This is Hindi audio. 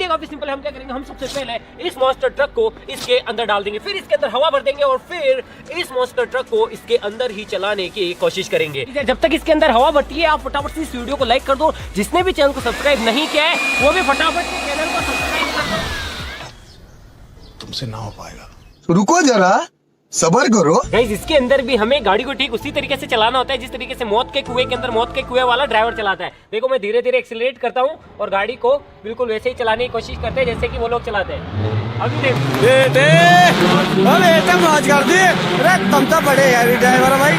देखिए काफी सिंपल है। हम क्या करेंगे, हम सबसे पहले इस मॉन्स्टर ट्रक को इसके अंदर डाल देंगे, फिर इसके अंदर हवा भर देंगे और फिर इस मॉन्स्टर ट्रक को इसके अंदर ही चलाने की कोशिश करेंगे। जब तक इसके अंदर हवा भरती है, आप फटाफट से इस वीडियो को लाइक कर दो। जिसने भी चैनल को सब्सक्राइब नहीं किया है वो भी फटाफट से चैनल को सब्सक्राइब कर दो। तुमसे ना हो पाएगा, रुको जरा, सबर करो। गाइस, इसके अंदर भी हमें गाड़ी को ठीक उसी तरीके से चलाना होता है जिस तरीके से मौत के कुएं के अंदर मौत के कुएं वाला ड्राइवर चलाता है। देखो, मैं धीरे धीरे एक्सीलरेट करता हूँ और गाड़ी को बिल्कुल वैसे ही चलाने की कोशिश करते हैं जैसे कि वो लोग चलाते हैं। अभी देखो बेटे मौज कर दी। अरे तुम तो बड़े हैवी ड्राइवर भाई।